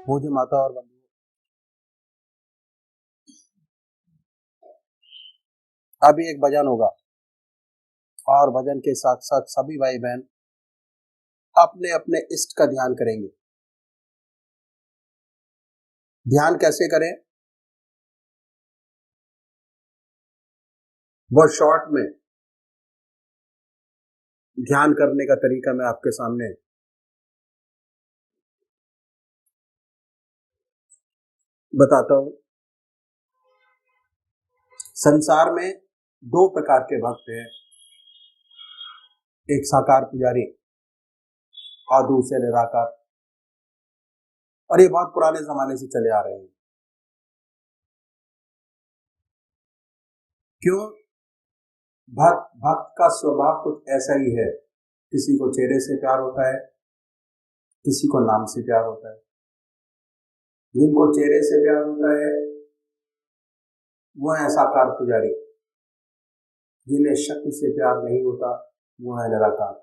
पूज्य माता और बंधु, अभी एक भजन होगा और भजन के साथ साथ सभी भाई बहन अपने अपने इष्ट का ध्यान करेंगे। ध्यान कैसे करें? बहुत शॉर्ट में ध्यान करने का तरीका मैं आपके सामने बताता हूं। संसार में दो प्रकार के भक्त हैं, एक साकार पुजारी और दूसरे निराकार, और ये बहुत पुराने जमाने से चले आ रहे हैं। क्यों? भक्त का स्वभाव कुछ ऐसा ही है, किसी को चेहरे से प्यार होता है, किसी को नाम से प्यार होता है। जिनको चेहरे से प्यार होता है वो है साकार पुजारी, जिन्हें शक्ति से प्यार नहीं होता वो है निराकार।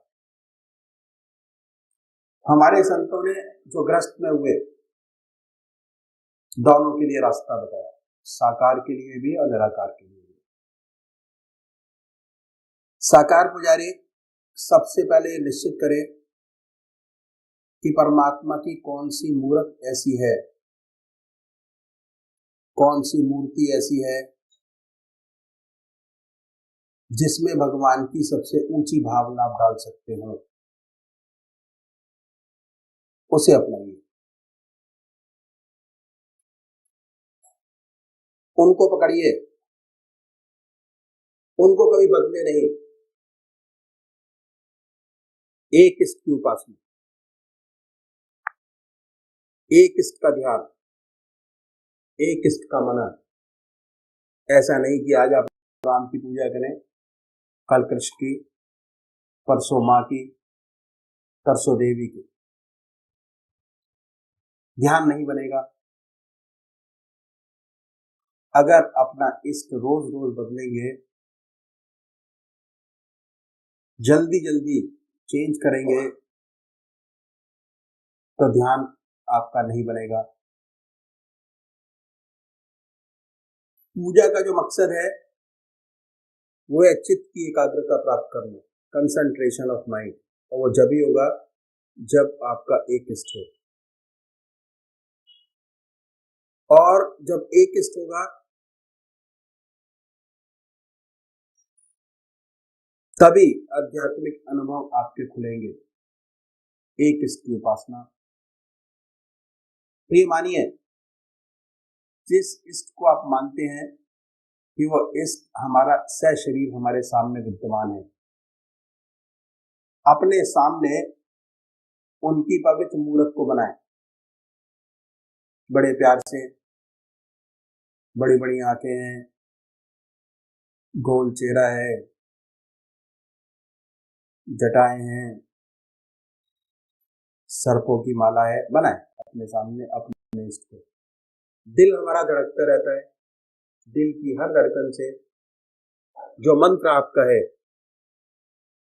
हमारे संतों ने जो ग्रस्त में हुए दोनों के लिए रास्ता बताया, साकार के लिए भी और निराकार के लिए भी। साकार पुजारी सबसे पहले निश्चित करे कि परमात्मा की कौन सी मूर्त ऐसी है, कौन सी मूर्ति ऐसी है जिसमें भगवान की सबसे ऊंची भावना आप डाल सकते हो, उसे अपनाइए। उनको पकड़िए, उनको कभी बदले नहीं। एक इष्ट की उपासना, एक इष्ट का ध्यान, एक इष्ट का मनन। ऐसा नहीं कि आज आप राम की पूजा करें, कल कृष्ण की, परसों माँ की, तरसों देवी की। ध्यान नहीं बनेगा। अगर अपना इष्ट रोज रोज बदलेंगे, जल्दी जल्दी चेंज करेंगे, तो ध्यान आपका नहीं बनेगा। पूजा का जो मकसद है वो है चित्त की एकाग्रता प्राप्त करना, कंसंट्रेशन ऑफ माइंड, और वो जब ही होगा जब आपका एक इष्ट हो। और जब एक इष्ट होगा तभी आध्यात्मिक अनुभव आपके खुलेंगे। एक इष्ट की उपासना। तो ये मानिए, जिस इष्ट को आप मानते हैं कि वो इष्ट हमारा सशरीर हमारे सामने विद्यमान है, अपने सामने उनकी पवित्र मूर्त को बनाएं, बड़े प्यार से। बड़ी बड़ी आंखें हैं, गोल चेहरा है, जटाएं हैं, सर्पों की माला है, बनाए अपने सामने अपने इष्ट को। दिल हमारा धड़कता रहता है, दिल की हर धड़कन से जो मंत्र आपका है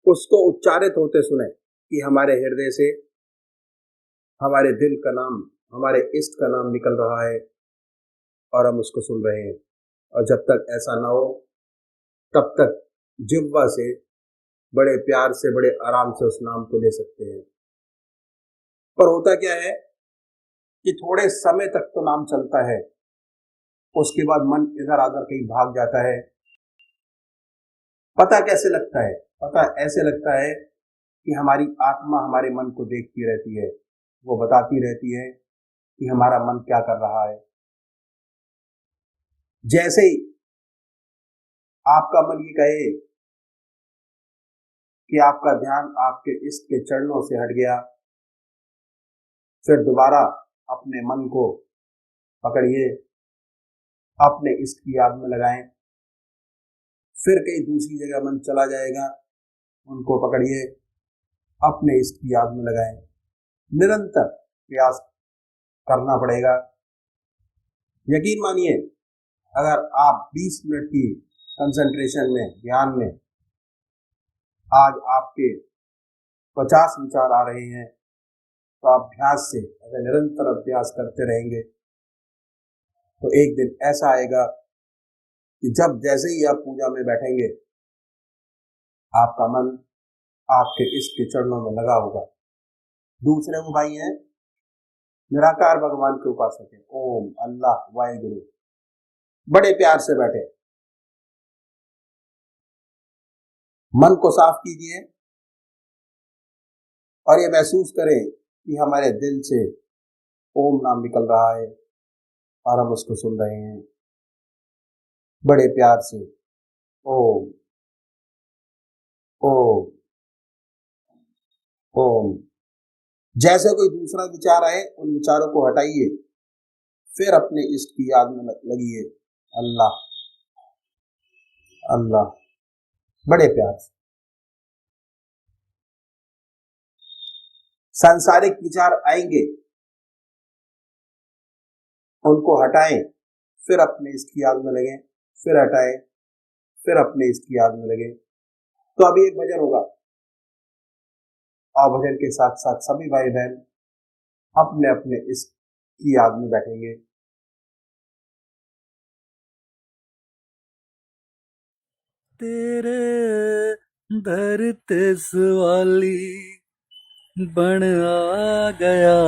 उसको उच्चारित होते सुने कि हमारे हृदय से हमारे दिल का नाम, हमारे इष्ट का नाम निकल रहा है और हम उसको सुन रहे हैं। और जब तक ऐसा ना हो तब तक जिह्वा से बड़े प्यार से, बड़े आराम से उस नाम को ले सकते हैं। पर होता क्या है कि थोड़े समय तक तो नाम चलता है, उसके बाद मन इधर आधर कहीं भाग जाता है। पता कैसे लगता है? पता ऐसे लगता है कि हमारी आत्मा हमारे मन को देखती रहती है, वो बताती रहती है कि हमारा मन क्या कर रहा है। जैसे ही आपका मन ये कहे कि आपका ध्यान आपके इष्ट के चरणों से हट गया, फिर दोबारा अपने मन को पकड़िए, अपने इष्ट की याद में लगाएं। फिर कहीं दूसरी जगह मन चला जाएगा, उनको पकड़िए, अपने इष्ट की याद में लगाएं। निरंतर प्रयास करना पड़ेगा। यकीन मानिए, अगर आप 20 मिनट की कंसंट्रेशन में, ध्यान में, आज आपके 50 विचार आ रहे हैं तो अभ्यास से अगर निरंतर अभ्यास करते रहेंगे तो एक दिन ऐसा आएगा कि जब जैसे ही आप पूजा में बैठेंगे आपका मन आपके इष्ट के चरणों में लगा होगा। दूसरे वो भाई हैं निराकार भगवान के उपासक है, ओम अल्लाह वाहिगुरु, बड़े प्यार से बैठे, मन को साफ कीजिए और ये महसूस करें कि हमारे दिल से ओम नाम निकल रहा है और हम उसको सुन रहे हैं बड़े प्यार से। ओम ओम ओम। जैसे कोई दूसरा विचार आए उन विचारों को हटाइए, फिर अपने इष्ट की याद में लगिए, अल्लाह अल्लाह, बड़े प्यार से। सांसारिक विचार आएंगे उनको हटाएं, फिर अपने इष्ट की याद में लगे, फिर हटाएं, फिर अपने इष्ट की याद में लगे। तो अभी एक भजन होगा और भजन के साथ साथ सभी भाई बहन अपने अपने इष्ट की याद में बैठेंगे। तेरे दर ते सवाली बन आ गया,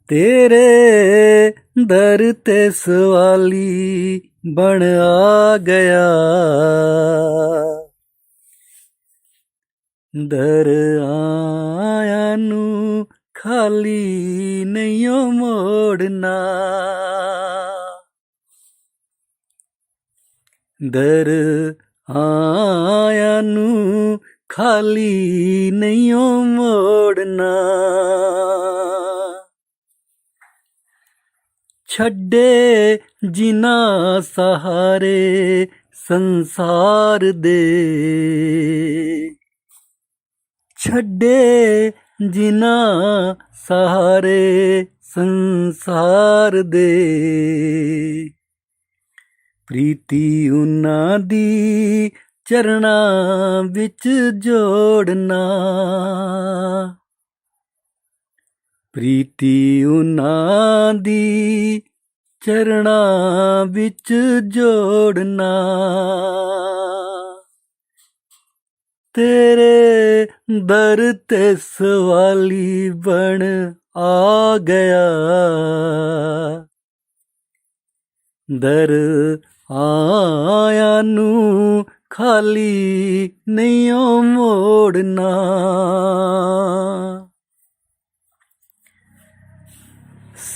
तेरे दर ते सवाली बन आ गया, दर आया नू खाली नहीं मोड़ना, दर आया नू खाली नहीं मोड़ना, छड्डे जिना सहारे संसार दे, छड्डे जिना सहारे संसार दे, प्रीति उन्हां दी चरणा विच जोड़ना, प्रीति उन्हां दी चरणा विच जोड़ना, तेरे दर ते सवाली बन आ गया, दर आया नू खाली नहीं मोड़ना,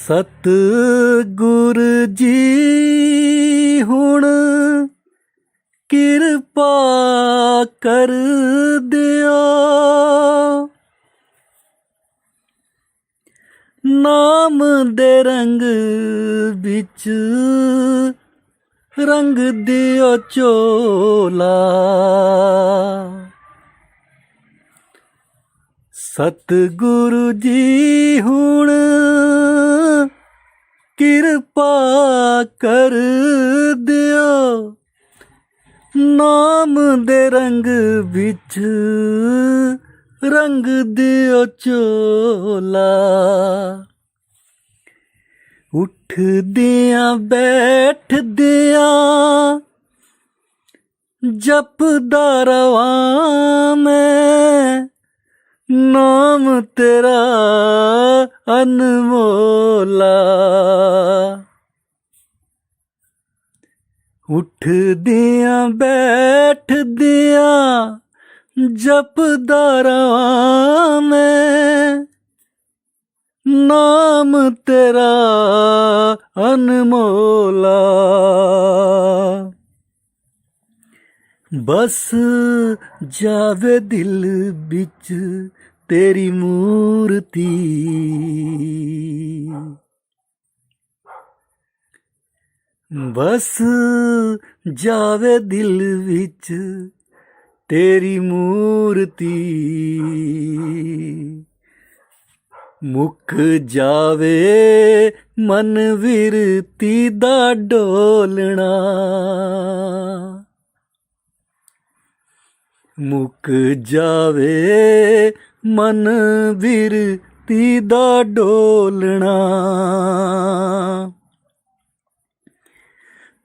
सतगुर जी हुण किरपा कर दियो, नाम दे रंग बिच रंग दियो चोला, सतगुरु जी हुण किरपा कर दियो, नाम दे रंग बिच रंग दियो चोला, उठ दिया बैठ दिया जपदा रवा मैं, नाम तेरा अनमोला, उठ दिया बैठ दिया जपदा रवा मैं, नाम तेरा अनमोला, बस जावे दिल बिच तेरी मूर्ति, बस जावे दिल विच तेरी मूर्ति, मुक जावे मन विरती दा डोलना, ਮੁੱਕ ਜਾਵੇ ਮਨ ਬਿਰਤੀ ਦਾ ਡੋਲਣਾ,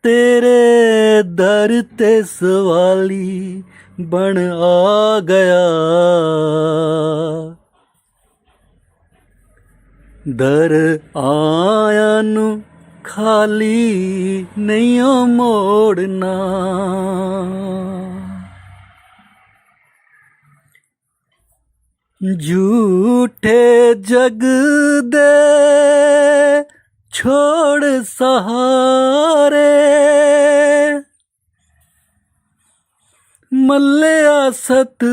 ਤੇਰੇ ਦਰ ਤੇ ਸਵਾਲੀ ਬਣ ਆ ਗਿਆ, ਦਰ ਆਇਆ ਨੂੰ ਖਾਲੀ ਨਹੀਂ ਓ ਮੋੜਨਾ। ਝੂਠੇ ਜਗ ਦੇ ਛੋੜ ਸਹਾਰੇ, ਮੱਲਿਆ ਸਤ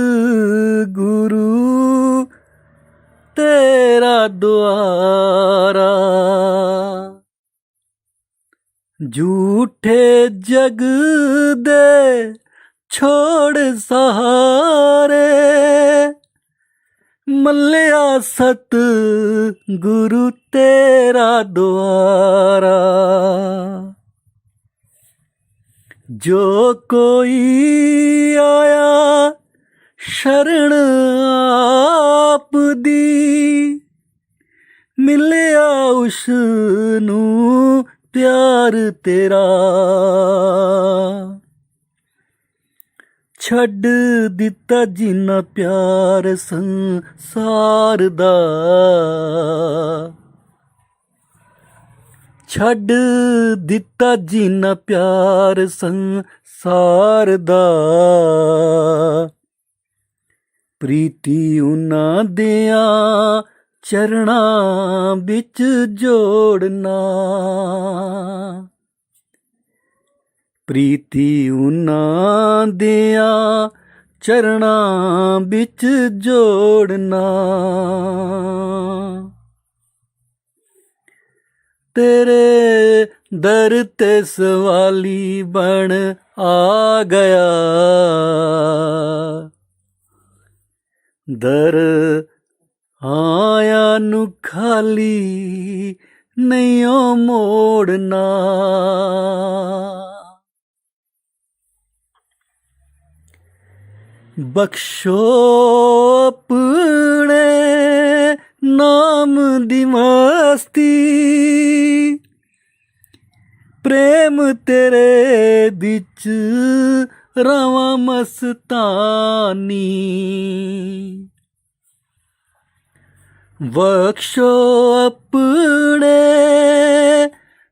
ਗੁਰੂ ਤੇਰਾ ਦੁਆਰਾ, ਝੂਠੇ ਜਗ ਦੇ ਛੋੜ ਸਹਾਰੇ, ਮੱਲਿਆ ਸਤ ਗੁਰੂ ਤੇਰਾ ਦੁਆਰਾ। ਜੋ ਕੋਈ ਆਇਆ ਸ਼ਰਨ ਆਪ ਦੀ, ਮਿਲਿਆ ਉਸ ਨੂੰ ਪਿਆਰ ਤੇਰਾ, ਛੱਡ ਦਿੱਤਾ ਜਿੰਨਾ ਪਿਆਰ ਸੰਸਾਰ ਦਾ, ਛੱਡ ਦਿੱਤਾ ਜਿੰਨਾ ਪਿਆਰ ਸੰਸਾਰ ਦਾ, ਪ੍ਰੀਤੀ ਉਹਨਾਂ ਦਿਆਂ ਚਰਨਾਂ ਵਿੱਚ ਜੋੜਨਾ, ਪ੍ਰੀਤੀ ਉਹਨਾਂ ਦਿਆਂ ਚਰਨਾਂ ਵਿੱਚ ਜੋੜਨਾ, ਤੇਰੇ ਦਰ ਤੇ ਸਵਾਲੀ ਬਣ ਆ ਗਿਆ, ਦਰ ਆਇਆ ਨੂੰ ਖਾਲੀ ਨਹੀਂ ਓ ਮੋੜਨਾ। ਬਖਸ਼ੋ ਆਪਣੇ ਨਾਮ ਦੀ ਮਸਤੀ, ਪ੍ਰੇਮ ਤੇਰੇ ਵਿੱਚ ਰਵਾਂ ਮਸਤਾਨੀ, ਬਖਸ਼ੋ ਆਪਣੇ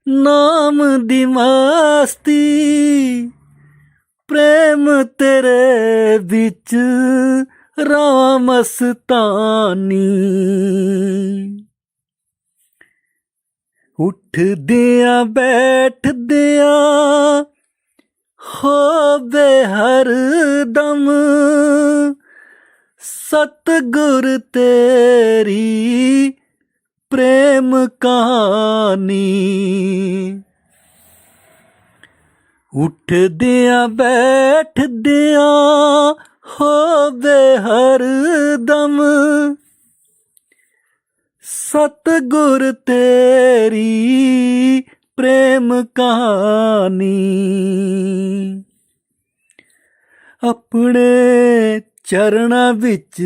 ਨਾਮ ਦੀ ਮਸਤੀ, ਪ੍ਰੇਮ ਤੇਰੇ ਵਿੱਚ ਰਵਾਂ ਮਸਤਾਨੀ, ਉੱਠਦਿਆਂ ਬੈਠਦਿਆਂ ਹੋਵੇ ਹਰ ਦਮ ਸਤਿਗੁਰ ਤੇਰੀ ਪ੍ਰੇਮ ਕਹਾਣੀ, ਉੱਠਦਿਆਂ ਬੈਠਦਿਆਂ ਹੋਵੇ ਹਰ ਦਮ ਸਤਿਗੁਰ ਤੇਰੀ ਪ੍ਰੇਮ ਕਹਾਣੀ, ਆਪਣੇ ਚਰਨਾਂ ਵਿੱਚ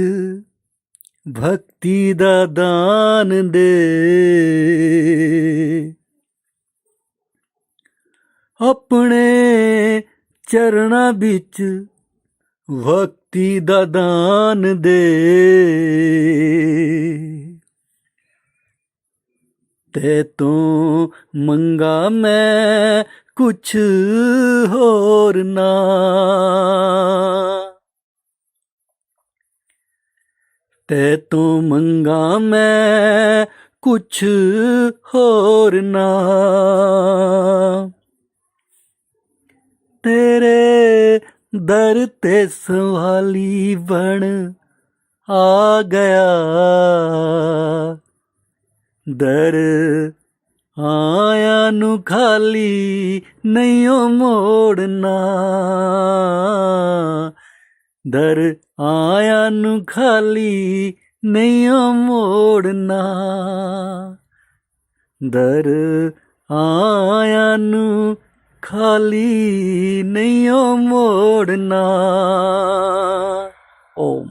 ਭਗਤੀ ਦਾ ਦਾਨ ਦੇ, ਆਪਣੇ ਚਰਨਾਂ ਵਿੱਚ ਭਗਤੀ ਦਾ ਦਾਨ ਦੇ, ਤੇ ਤੂੰ ਮੰਗਾ ਮੈਂ ਕੁਛ ਹੋਰ ਨਾ, ਤੇ ਤੂੰ ਮੰਗਾ ਮੈਂ ਕੁਛ ਹੋਰ ਨਾ, ਤੇਰੇ ਦਰ ਤੇ ਸਵਾਲੀ ਬਣ ਆ ਗਿਆ, ਦਰ ਆਇਆ ਨੂੰ ਖਾਲੀ ਨਹੀਂ ਓ ਮੋੜਨਾ, ਦਰ ਆਇਆ ਨੂੰ ਖਾਲੀ ਨਹੀਂ ਓ ਮੋੜਨਾ, ਦਰ ਆਇਆ ਨੂੰ खाली नहीं ओ मोड़ना। ओम।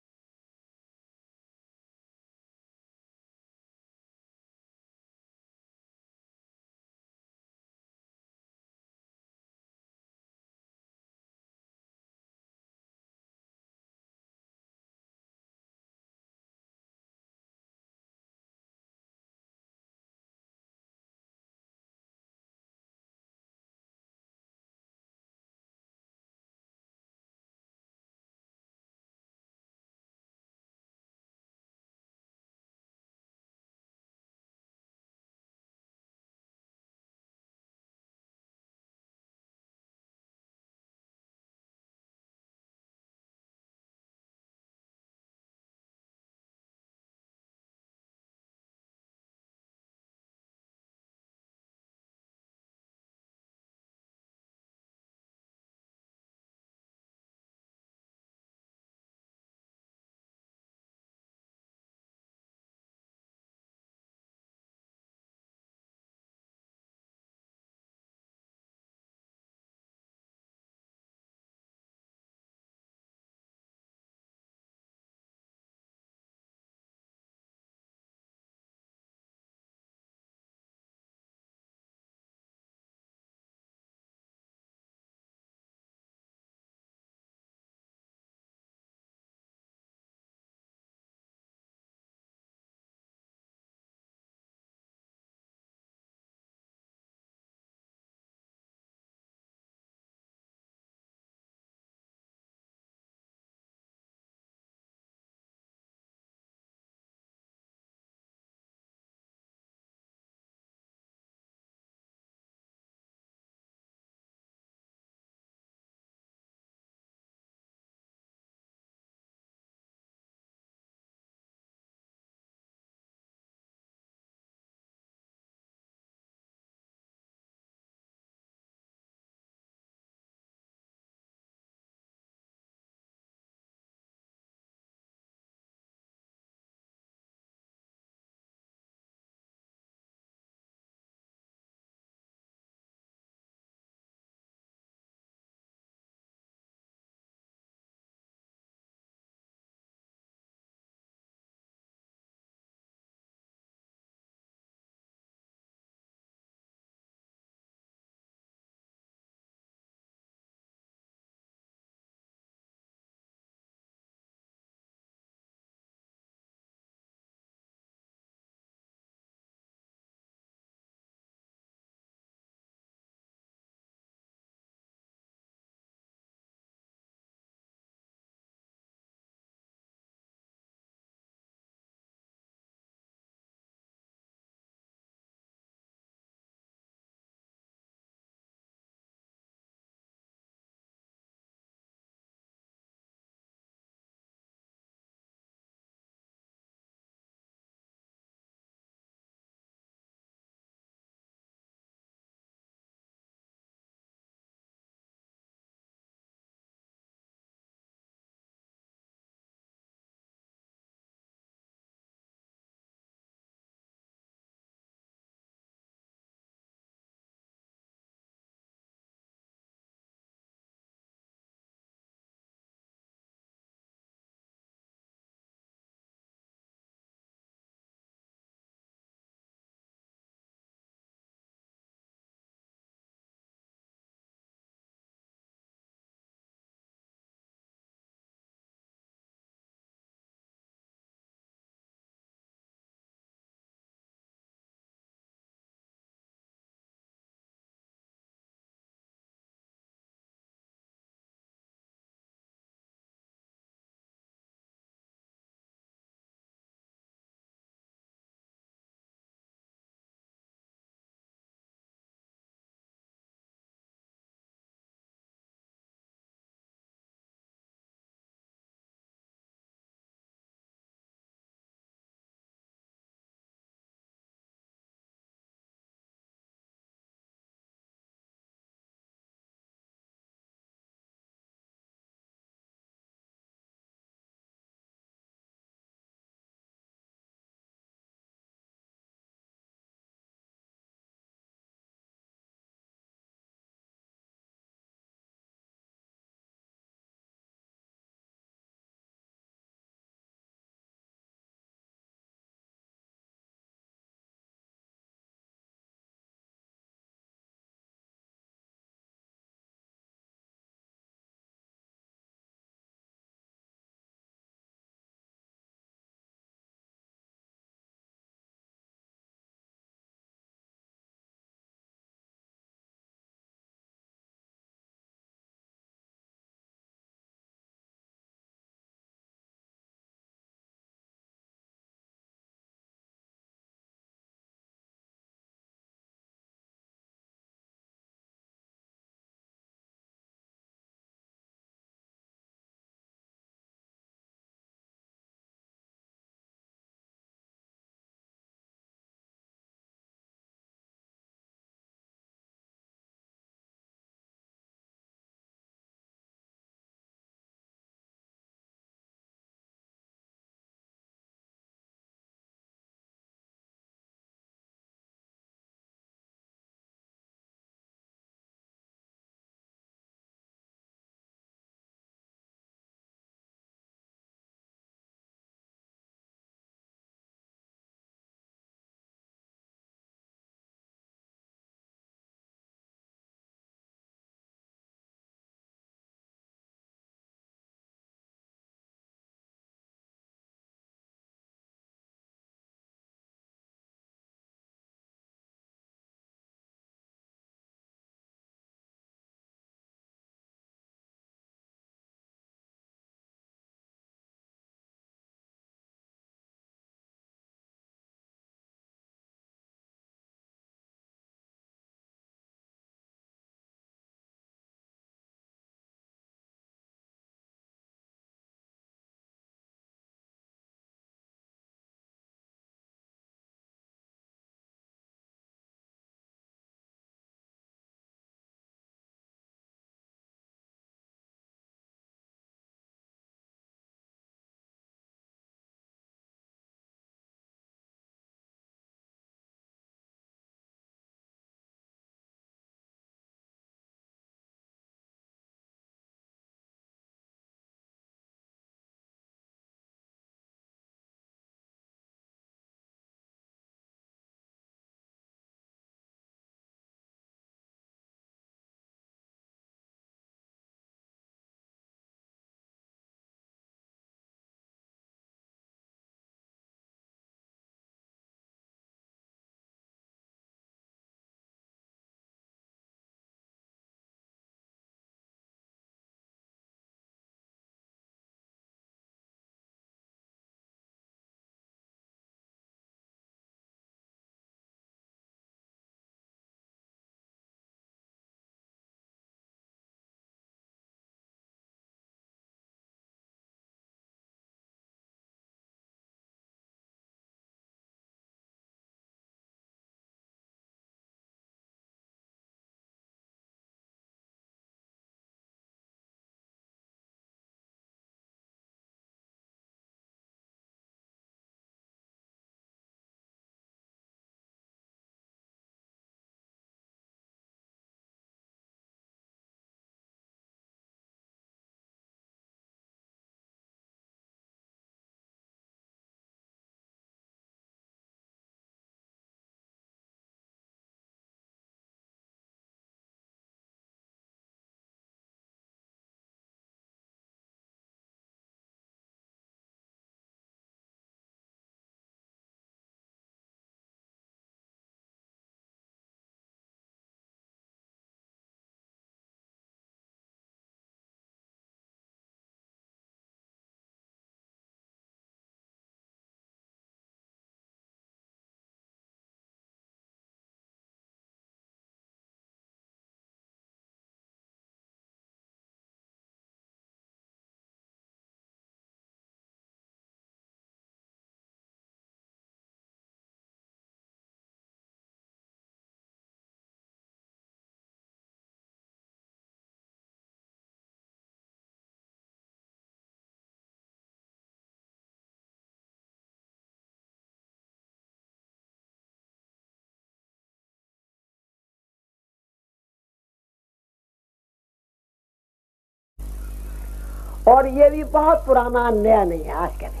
और ये भी बहुत पुराना, नया नहीं है, आज का नहीं।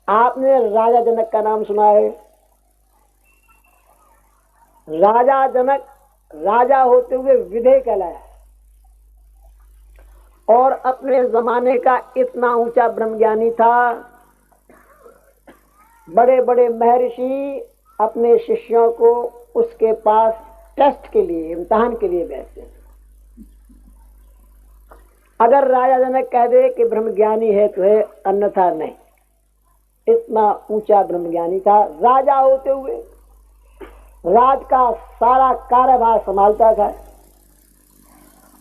आपने राजा जनक का नाम सुना है। राजा जनक राजा होते हुए विधेय कहलाया और अपने जमाने का इतना ऊंचा ब्रह्मज्ञानी था। बड़े बड़े महर्षि अपने शिष्यों को उसके पास टेस्ट के लिए, इम्तिहान के लिए भेजते। अगर राजा जनक कह दे कि ब्रह्मज्ञानी है तो है, अन्यथा नहीं। इतना ऊंचा ब्रह्मज्ञानी था। राजा होते हुए राज का सारा कार्यभार संभालता था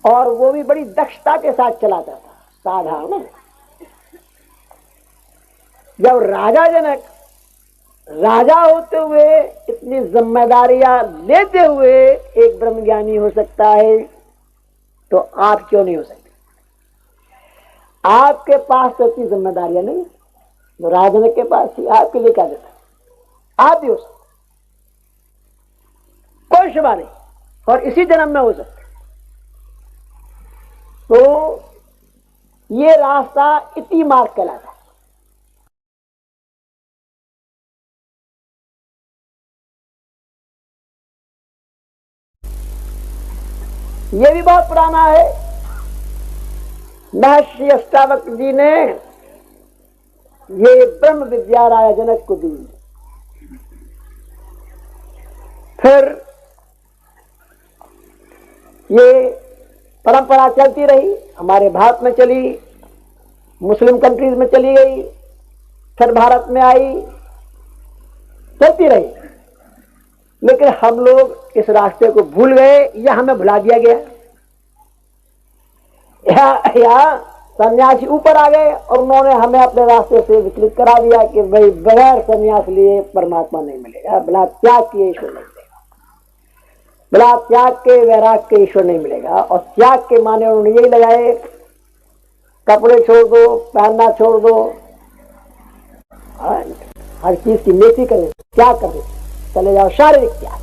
और वो भी बड़ी दक्षता के साथ चलाता था, साधारण नहीं। जब राजा जनक राजा होते हुए इतनी जिम्मेदारियां लेते हुए एक ब्रह्मज्ञानी हो सकता है, तो आप क्यों नहीं हो सकते? आपके पास तो इतनी जिम्मेदारियां नहीं, तो राजा जनक के पास थी, आपके लिए क्या देता? आप भी हो सकते, कोई शुबा नहीं, और इसी जन्म में हो सकते। तो ये रास्ता इति मार्ग कहलाता है। ये भी बहुत पुराना है। महर्षि अष्टावक्र जी ने ये ब्रह्म विद्या राजा जनक को दी। फिर ये परंपरा चलती रही, हमारे भारत में चली, मुस्लिम कंट्रीज में चली गई, फिर भारत में आई, चलती रही। लेकिन हम लोग इस रास्ते को भूल गए या हमें भुला दिया गया, या सन्यासी ऊपर आ गए और उन्होंने हमें अपने रास्ते से विचलित करा दिया कि भाई बगैर सन्यास लिए परमात्मा नहीं मिलेगा, बिना त्याग किए ईश्वर नहीं मिलेगा, बिना त्याग के वैराग के ईश्वर नहीं मिलेगा। और त्याग के माने उन्होंने यही लगाए, कपड़े छोड़ दो, पहनना छोड़ दो, हर चीज की नेकी करें, त्याग करें, चले जाओ शारीरिक त्याग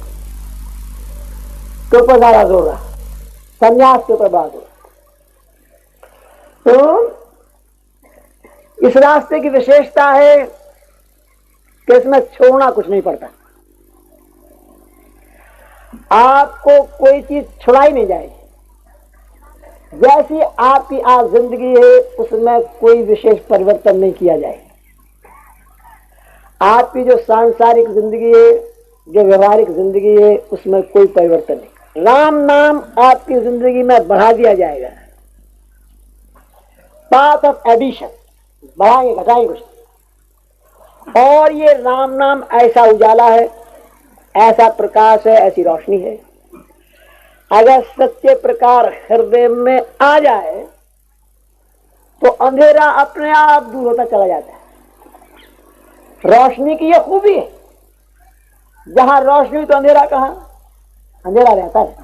के ऊपर ज्यादा जोर रहा, संन्यास के ऊपर बड़ा जोर। तो इस रास्ते की विशेषता है कि इसमें छोड़ना कुछ नहीं पड़ता। आपको कोई चीज छुड़ाई नहीं जाएगी। जैसी आपकी आज जिंदगी है उसमें कोई विशेष परिवर्तन नहीं किया जाएगा। आपकी जो सांसारिक जिंदगी है, जो व्यवहारिक जिंदगी है, उसमें कोई परिवर्तन नहीं। राम नाम आपकी जिंदगी में बढ़ा दिया जाएगा। पाथ ऑफ एडिशन, बढ़ाएंगे घटाएंगे कुछ। और ये राम नाम ऐसा उजाला है, ऐसा प्रकाश है, ऐसी रोशनी है, अगर सच्चे प्रकार हृदय में आ जाए तो अंधेरा अपने आप दूर होता चला जाता है। रोशनी की यह खूबी है, जहां रोशनी तो अंधेरा कहां, अंधेरा रहता है।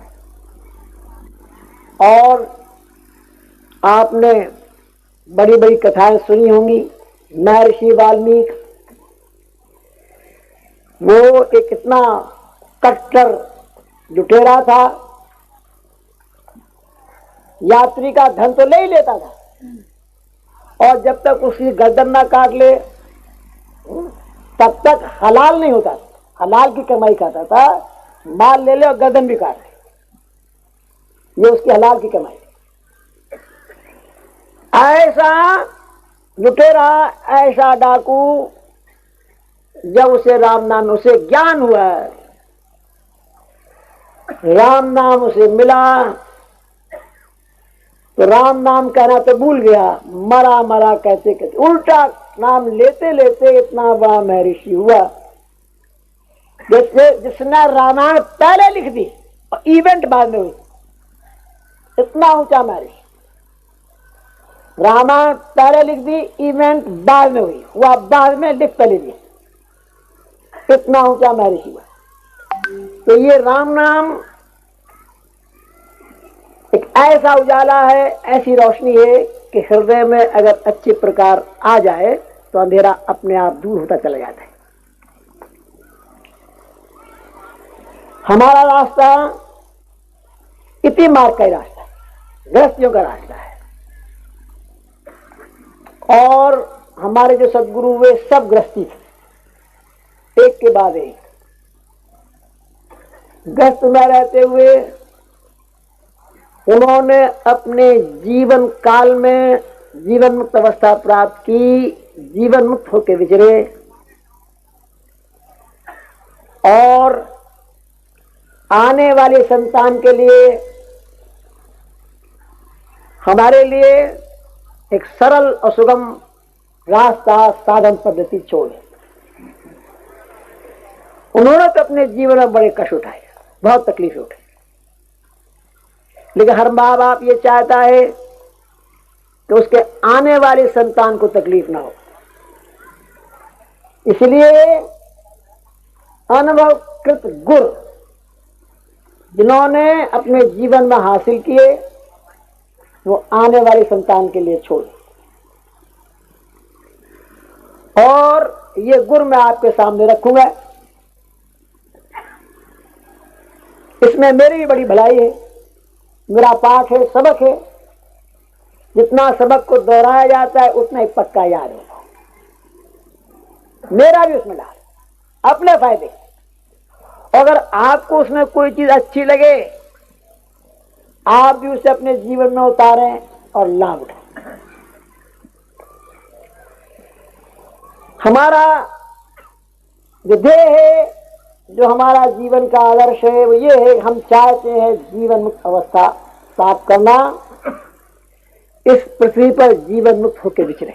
और आपने बड़ी बड़ी कथाएं सुनी होंगी। महर्षि वाल्मीकि, वो एक इतना कट्टर लुटेरा था, यात्री का धन तो ले ही लेता था, और जब तक उसकी गर्दन ना काट ले तब तक हलाल नहीं होता। हलाल की कमाई खाता था, माल ले ले और गर्दन भी काट ले, ये उसकी हलाल की कमाई। ऐसा लुटेरा, ऐसा डाकू, जब उसे राम नाम, उसे ज्ञान हुआ, राम नाम उसे मिला, तो राम नाम कहना तो भूल गया, मरा मरा कहते कहते उल्टा नाम लेते लेते इतना बड़ा महर्षि हुआ जिसने रामायण पहले लिख दी और इवेंट बाद में हुई। इतना ऊंचा महर्षि, रामायण पहले लिख दी, इवेंट बाद में हुई, हुआ बाद में, लिख पहले दिया। इतना ऊंचा महर्षि हुआ। तो ये राम नाम एक ऐसा उजाला है, ऐसी रोशनी है कि हृदय में अगर अच्छे प्रकार आ जाए तो अंधेरा अपने आप दूर होता चला जाता है। हमारा रास्ता इति मार्ग का ही रास्ता है, गृहस्थियों का रास्ता है। और हमारे जो सदगुरु वे सब गृहस्थी थे, एक के बाद एक। गृहस्थ में रहते हुए उन्होंने अपने जीवन काल में जीवन मुक्त अवस्था प्राप्त की, जीवन मुक्त होकर विचरे और आने वाले संतान के लिए, हमारे लिए एक सरल और सुगम रास्ता, साधन पद्धति छोड़े। उन्होंने तो अपने जीवन में बड़े कष्ट उठाए, बहुत तकलीफ उठाई, लेकिन हर माँ बाप ये चाहता है कि उसके आने वाले संतान को तकलीफ ना हो। इसलिए अनुभवकृत गुर जिन्होंने अपने जीवन में हासिल किए, वो आने वाली संतान के लिए छोड़े। और ये गुर मैं आपके सामने रखूंगा। इसमें मेरी भी बड़ी भलाई है, मेरा पाठ है, सबक है। जितना सबक को दोहराया जाता है उतना ही पक्का याद होता है। मेरा भी उसमें डाल, अपने फायदे। अगर आपको उसमें कोई चीज अच्छी लगे, आप भी उसे अपने जीवन में उतारें और लाभ उठाएं। हमारा जो ध्येय है, जो हमारा जीवन का आदर्श है, वो ये है, हम चाहते हैं जीवन मुक्त अवस्था प्राप्त करना, इस पृथ्वी पर जीवन मुक्त होकर विचरे।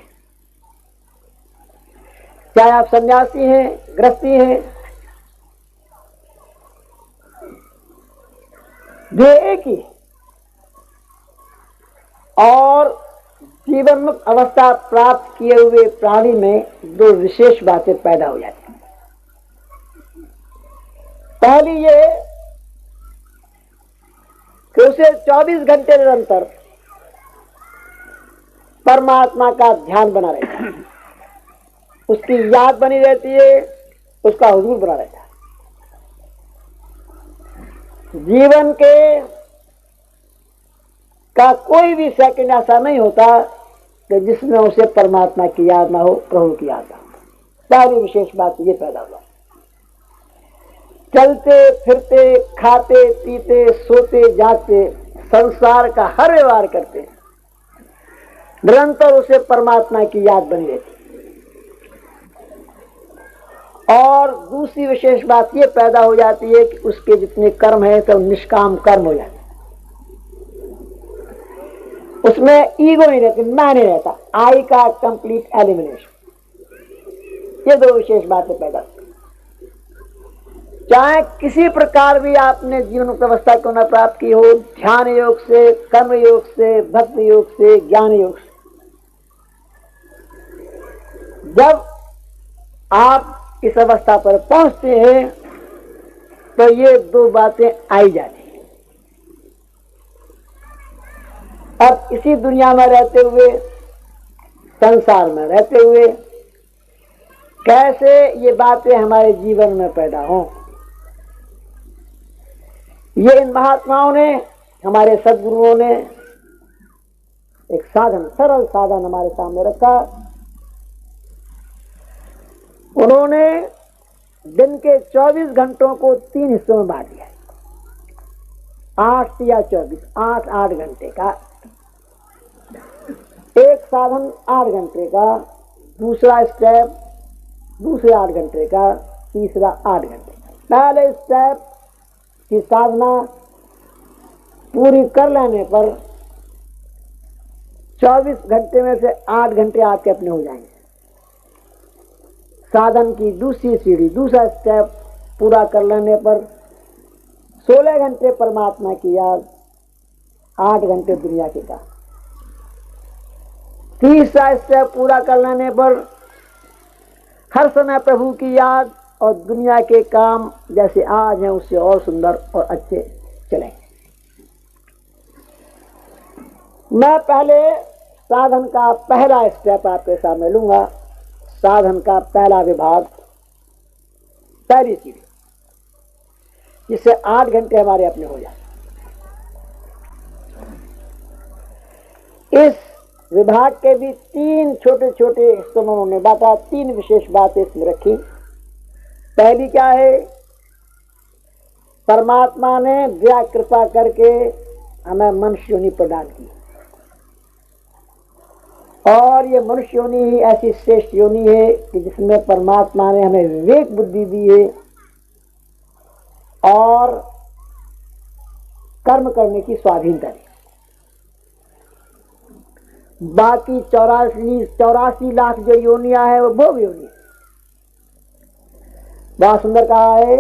चाहे आप सन्यासी हैं, गृहस्थी हैं, ध्येय एक ही। और जीवन मुक्त अवस्था प्राप्त किए हुए प्राणी में दो विशेष बातें पैदा हो जाती हैं। पहली ये कि उसे 24 घंटे निरंतर परमात्मा का ध्यान बना रहता है, उसकी याद बनी रहती है, उसका हुजूर बना रहता है। जीवन के का कोई भी सेकंड ऐसा नहीं होता कि जिसमें उसे परमात्मा की याद ना हो, प्रभु की याद ना हो। पहली विशेष बात ये पैदा हुआ। चलते फिरते, खाते पीते, सोते जागते, संसार का हर व्यवहार करते, निरंतर उसे परमात्मा की याद बनी रहती। और दूसरी विशेष बात ये पैदा हो जाती है कि उसके जितने कर्म है तो निष्काम कर्म हो जाते, उसमें ईगो नहीं रहती, मैं नहीं रहता, आई का कंप्लीट एलिमिनेशन। ये दो विशेष बातें पैदा होती। चाहे किसी प्रकार भी आपने जीवन व्यवस्था क्यों न प्राप्त की हो, ध्यान योग से, कर्म योग से, भक्ति योग से, ज्ञान योग से, जब आप इस अवस्था पर पहुंचते हैं तो ये दो बातें आई जाती हैं। अब इसी दुनिया में रहते हुए, संसार में रहते हुए, कैसे ये बातें हमारे जीवन में पैदा हों, ये इन महात्माओं ने, हमारे सदगुरुओं ने एक साधन, सरल साधन हमारे सामने रखा। उन्होंने दिन के 24 घंटों को 3 हिस्सों में बांट दिया। 8 या 24, 8 घंटे का एक साधन, 8 घंटे का दूसरा स्टेप, दूसरे 8 घंटे का तीसरा 8 घंटे। पहले स्टेप की साधना पूरी कर लेने पर 24 घंटे में से 8 घंटे आपके अपने हो जाएंगे। साधन की दूसरी सीढ़ी, दूसरा स्टेप पूरा कर लेने पर 16 घंटे परमात्मा की याद, 8 घंटे दुनिया के काम। तीसरा स्टेप पूरा कर लेने पर हर समय प्रभु की याद और दुनिया के काम जैसे आज हैं उससे और सुंदर और अच्छे चलेंगे। मैं पहले साधन का पहला स्टेप आपके सामने लूंगा। साधन का पहला विभाग, पहली सीढ़ी, जिससे 8 घंटे हमारे अपने हो जाए। इस विभाग के भी 3 छोटे छोटे हिस्सों में उन्होंने बांटा। 3 विशेष बातें इसमें रखी। पहली क्या है, परमात्मा ने दया कृपा करके हमें मनुष्य योनि प्रदान की, और ये मनुष्य योनि ही ऐसी श्रेष्ठ योनि है कि जिसमें परमात्मा ने हमें विवेक बुद्धि दी है और कर्म करने की स्वाधीनता दी। बाकी 84 लाख जो योनियां है वो भोग योनि है। बहुत सुंदर कहा है,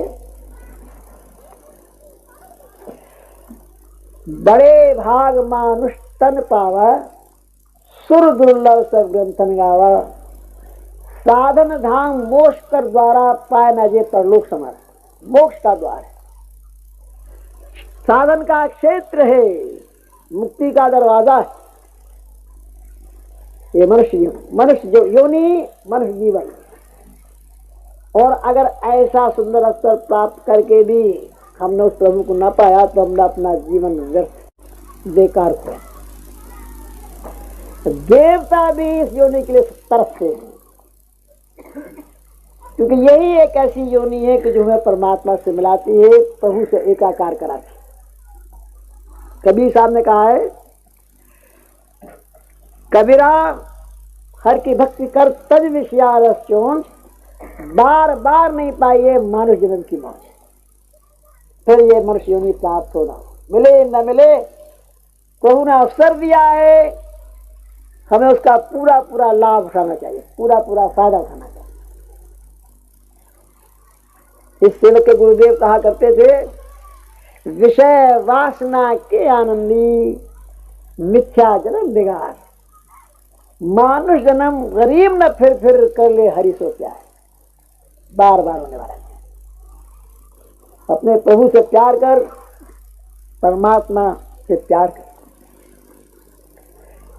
बड़े भाग मानुष तन पावा, सुर दुर्लभ सब ग्रंथन गावा, साधन धाम मोक्ष कर द्वारा पाए न जे परलोक समर। मोक्ष का द्वार है, साधन का क्षेत्र है, मुक्ति का दरवाजा है ये मनुष्य योनि, मनुष्य जीवन। और अगर ऐसा सुंदर अवसर प्राप्त करके भी हमने उस प्रभु को न पाया तो हमने अपना जीवन व्यर्थ बेकार किया। देवता भी इस योनि के लिए तरसते हैं, क्योंकि यही एक ऐसी योनि है कि जो हमें परमात्मा से मिलाती है, प्रभु से एकाकार कराती है। कबीर साहब ने कहा है, कबीरा हर की भक्ति कर तज विषयारस चोंच, बार बार नहीं पाइए मानुष जन्म की मौज। फिर ये मनुष्य योनि प्राप्त होना, मिले न मिले, प्रभु ने अवसर दिया है, हमें उसका पूरा पूरा लाभ उठाना चाहिए, पूरा पूरा फायदा उठाना चाहिए। इस सेवक के गुरुदेव कहा करते थे, विषय वासना के आनंदी, मिथ्या जन्म बिगाड़, मानुष जन्म गरीब न फिर कर ले हरि सो प्यार। बार बार होने वाला है। अपने प्रभु से प्यार कर, परमात्मा से प्यार कर,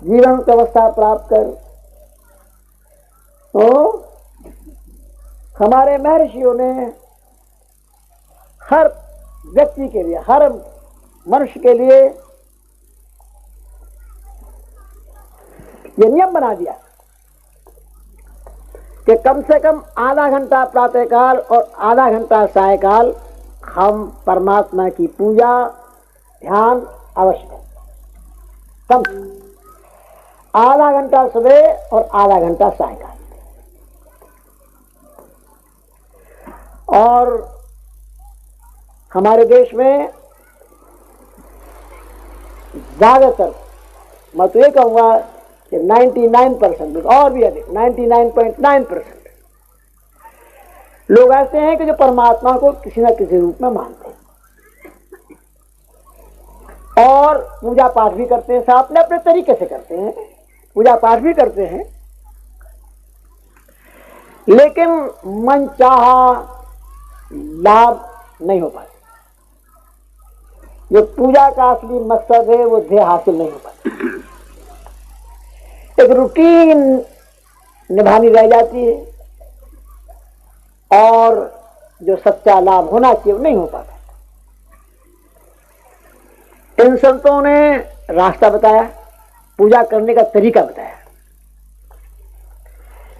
जीवन की अवस्था प्राप्त कर। तो हमारे महर्षियों ने हर व्यक्ति के लिए, हर मनुष्य के लिए ये नियम बना दिया कि कम से कम आधा घंटा प्रातःकाल और आधा घंटा सायकाल हम परमात्मा की पूजा ध्यान अवश्य करें। कम आधा घंटा सुबह और आधा घंटा सायकाल। और हमारे देश में ज्यादातर, मैं तो ये कहूंगा कि 99% और भी अधिक, 99.9% लोग ऐसे हैं कि जो परमात्मा को किसी न किसी रूप में मानते हैं और पूजा पाठ भी करते हैं, सब अपने अपने तरीके से करते हैं, पूजा पाठ भी करते हैं, लेकिन मनचाहा लाभ नहीं हो पाता। जो पूजा का असली मकसद है वो ध्येय हासिल नहीं हो पाता। एक रूटीन निभानी रह जाती है और जो सच्चा लाभ होना चाहिए वो नहीं हो पाता। इन संतों ने रास्ता बताया, पूजा करने का तरीका बताया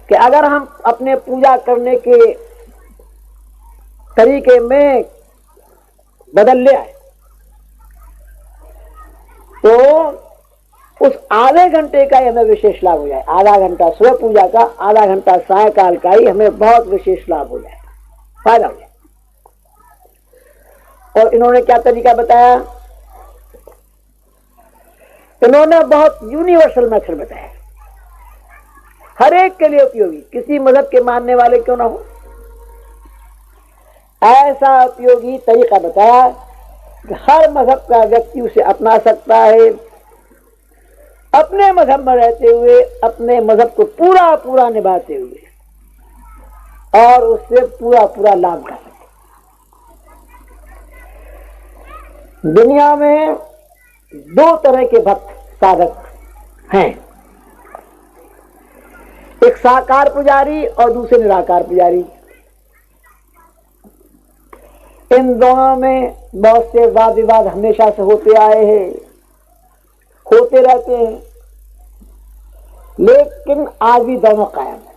कि अगर हम अपने पूजा करने के तरीके में बदल ले आए तो उस आधे घंटे का ही हमें विशेष लाभ हो जाए। आधा घंटा सुबह पूजा का, आधा घंटा सायकाल का ही हमें बहुत विशेष लाभ हो जाए, फायदा हो जाए। और इन्होंने क्या तरीका बताया? इन्होंने बहुत यूनिवर्सल मेथड बताया, हर एक के लिए उपयोगी, किसी मजहब के मानने वाले क्यों ना हो, ऐसा उपयोगी तरीका बताया कि हर मजहब का व्यक्ति उसे अपना सकता है, अपने मजहब में रहते हुए, अपने मजहब को पूरा पूरा निभाते हुए, और उससे पूरा पूरा लाभ उठा सके। दुनिया में दो तरह के भक्त साधक हैं, एक साकार पुजारी और दूसरे निराकार पुजारी। इन दोनों में बहुत से वाद विवाद हमेशा से होते आए हैं, होते रहते हैं। लेकिन आज भी दोनों कायम है,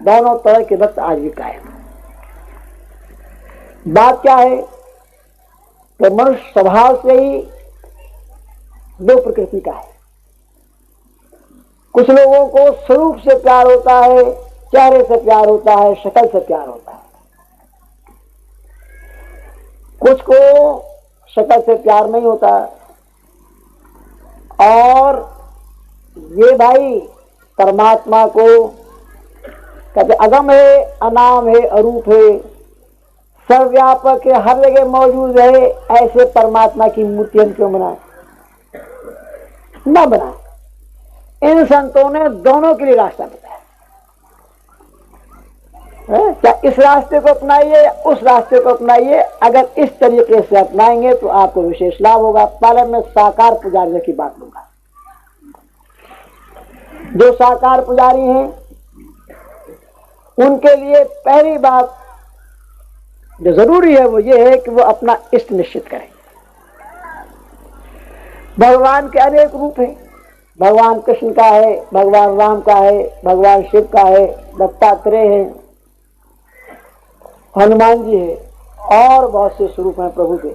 दोनों तरह के भक्त आज भी कायम है। बात क्या है तो मनुष्य स्वभाव से ही दो प्रकृति का है। कुछ लोगों को स्वरूप से प्यार होता है, चेहरे से प्यार होता है, शक्ल से प्यार होता है। कुछ को शक्ल से प्यार नहीं होता। और ये भाई परमात्मा को कहते अगम है, अनाम है, अरूप है, सर्वव्यापक है, हर जगह मौजूद है, ऐसे परमात्मा की मूर्ति हम क्यों बनाए? न बनाए। इन संतों ने दोनों के लिए रास्ता बताया। क्या इस रास्ते को अपनाइए या उस रास्ते को अपनाइए। अगर इस तरीके से अपनाएंगे तो आपको विशेष लाभ होगा। पहले मैं साकार पुजारियों की बात लूंगा। जो साकार पुजारी हैं उनके लिए पहली बात जो जरूरी है वो ये है कि वो अपना इष्ट निश्चित करें। भगवान के अनेक रूप हैं। भगवान कृष्ण का है, भगवान राम का है, भगवान शिव का है, दत्तात्रेय है, हनुमान जी है और बहुत से स्वरूप हैं प्रभु के।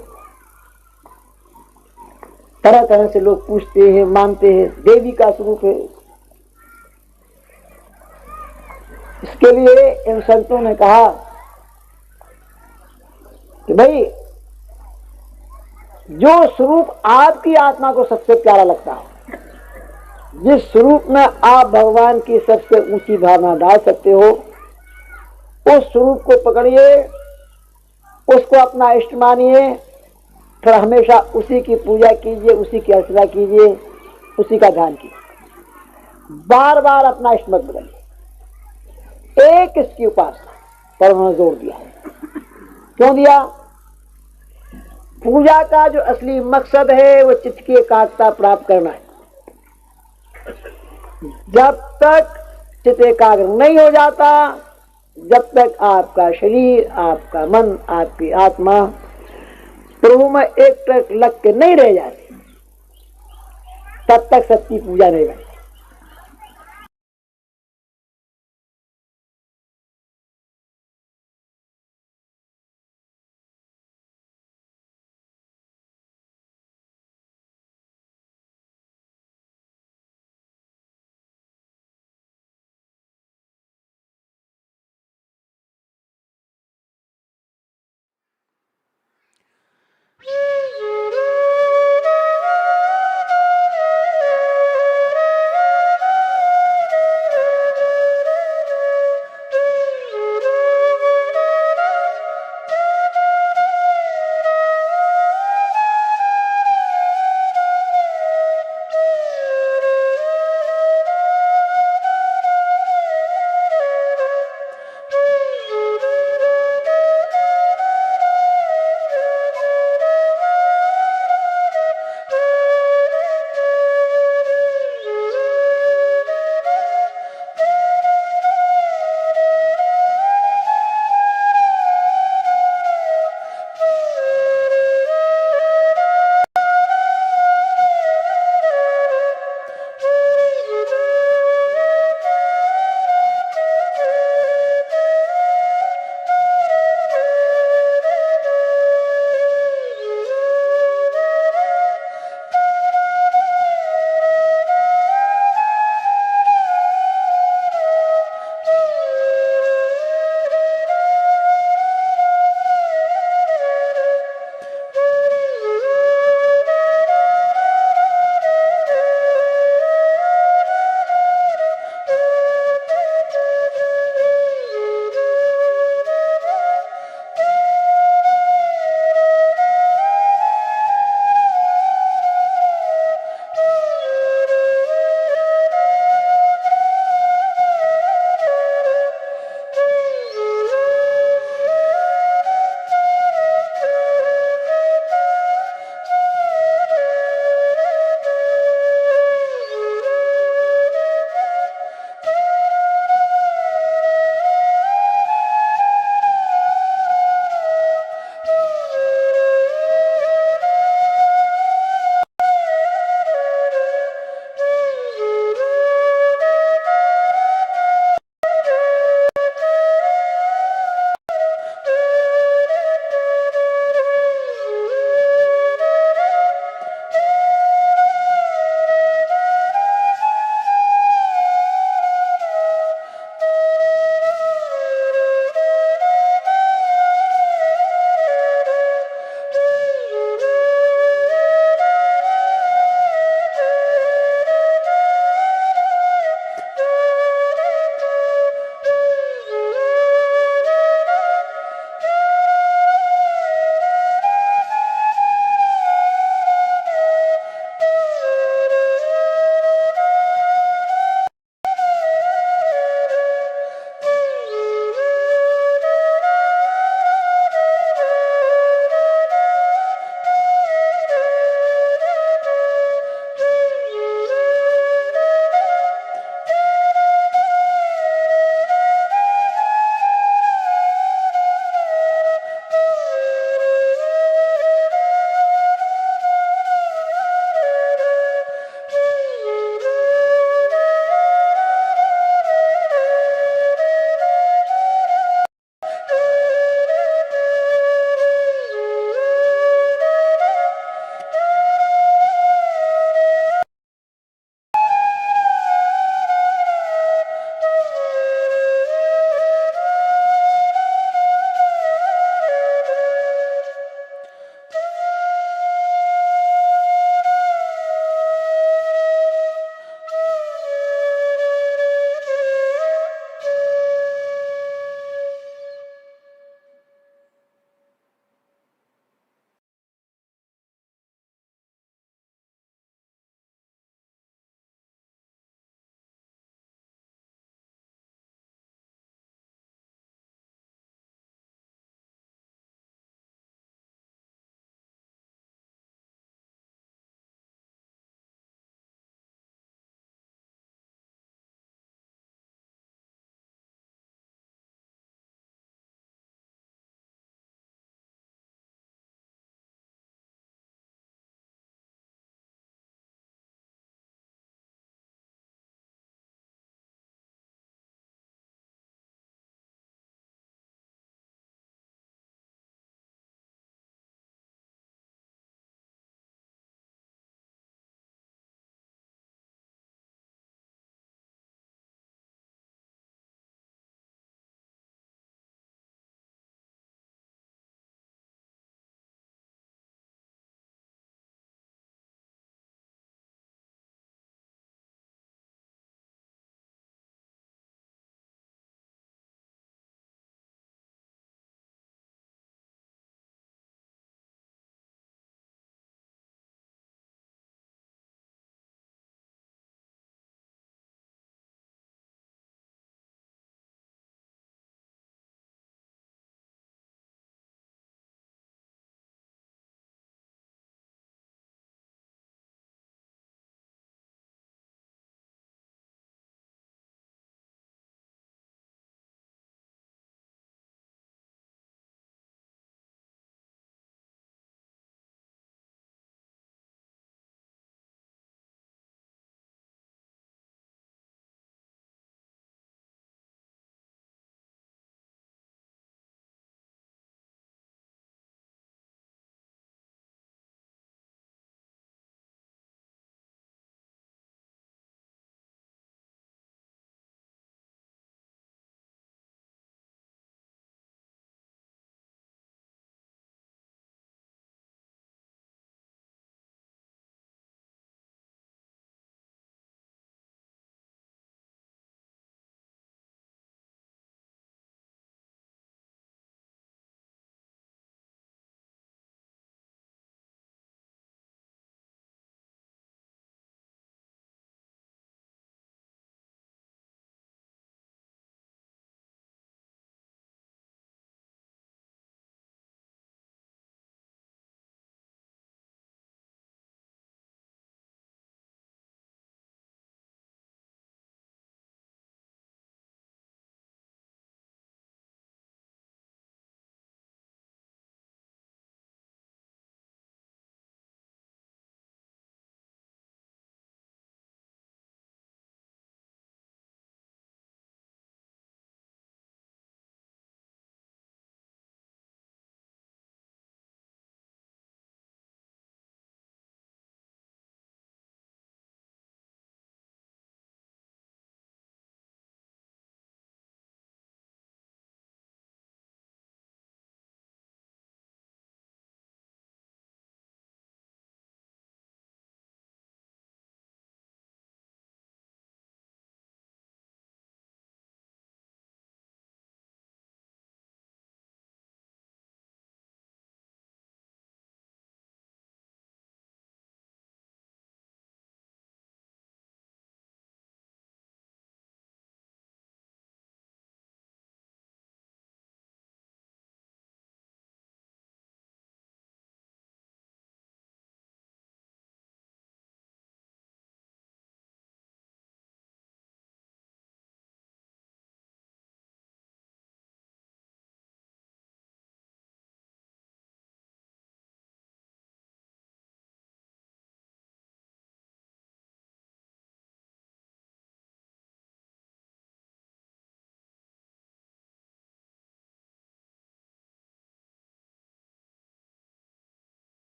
तरह तरह से लोग पूछते हैं, मानते हैं। देवी का स्वरूप है। इसके लिए इन संतों ने कहा कि भाई जो स्वरूप आपकी आत्मा को सबसे प्यारा लगता है, जिस स्वरूप में आप भगवान की सबसे ऊंची भावना डाल सकते हो, उस स्वरूप को पकड़िए, उसको अपना इष्ट मानिए, फिर हमेशा उसी की पूजा कीजिए, उसी की अर्चना कीजिए, उसी का ध्यान कीजिए। बार बार अपना इष्ट मत बदलिए। एक इसकी उपासना पर उन्होंने जोर दिया। क्यों दिया? पूजा का जो असली मकसद है वो चित्त की एकाग्रता प्राप्त करना है। जब तक चित्त एकाग्र नहीं हो जाता, जब तक आपका शरीर, आपका मन, आपकी आत्मा प्रभु में एक टक लग के नहीं रह जाती, तब तक सच्ची पूजा नहीं बनी।